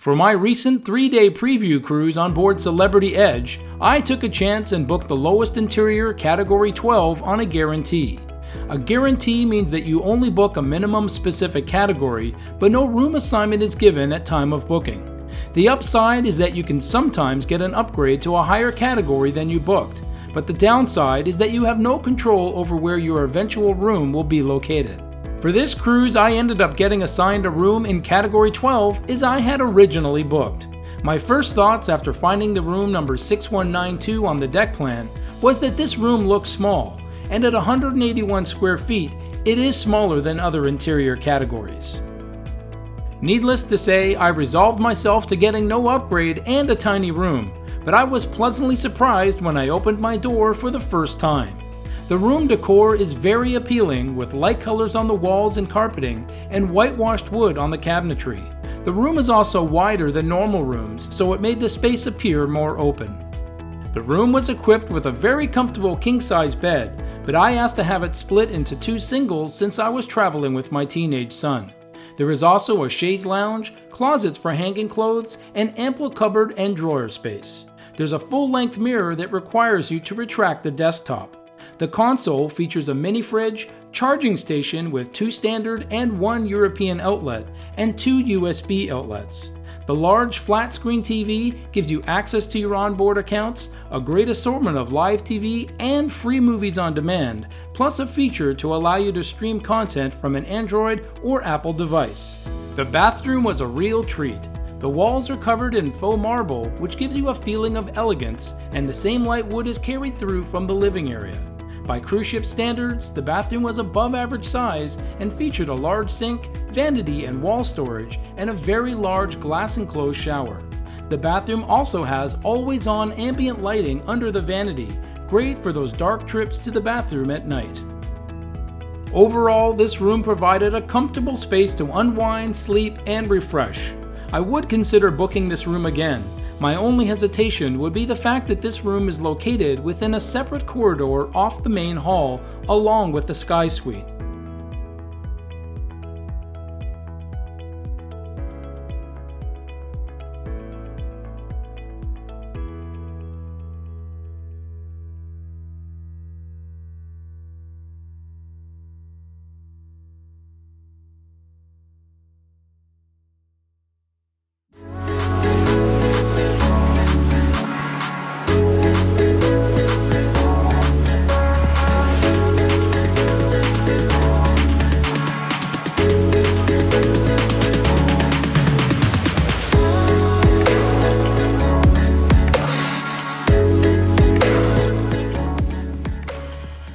For my recent 3-day preview cruise on board Celebrity Edge, I took a chance and booked the lowest interior Category 12 on a guarantee. A guarantee means that you only book a minimum specific category, but no room assignment is given at time of booking. The upside is that you can sometimes get an upgrade to a higher category than you booked, but the downside is that you have no control over where your eventual room will be located. For this cruise, I ended up getting assigned a room in Category 12 as I had originally booked. My first thoughts after finding the room number 6192 on the deck plan was that this room looks small, and at 181 square feet, it is smaller than other interior categories. Needless to say, I resolved myself to getting no upgrade and a tiny room, but I was pleasantly surprised when I opened my door for the first time. The room decor is very appealing with light colors on the walls and carpeting and whitewashed wood on the cabinetry. The room is also wider than normal rooms, so it made the space appear more open. The room was equipped with a very comfortable king-size bed, but I asked to have it split into 2 singles since I was traveling with my teenage son. There is also a chaise lounge, closets for hanging clothes, and ample cupboard and drawer space. There's a full-length mirror that requires you to retract the desktop. The console features a mini fridge, charging station with 2 standard and 1 European outlet, and 2 USB outlets. The large flat screen TV gives you access to your onboard accounts, a great assortment of live TV and free movies on demand, plus a feature to allow you to stream content from an Android or Apple device. The bathroom was a real treat. The walls are covered in faux marble, which gives you a feeling of elegance, and the same light wood is carried through from the living area. By cruise ship standards, the bathroom was above average size and featured a large sink, vanity and wall storage, and a very large glass-enclosed shower. The bathroom also has always-on ambient lighting under the vanity, great for those dark trips to the bathroom at night. Overall, this room provided a comfortable space to unwind, sleep, and refresh. I would consider booking this room again. My only hesitation would be the fact that this room is located within a separate corridor off the main hall, along with the Sky Suite.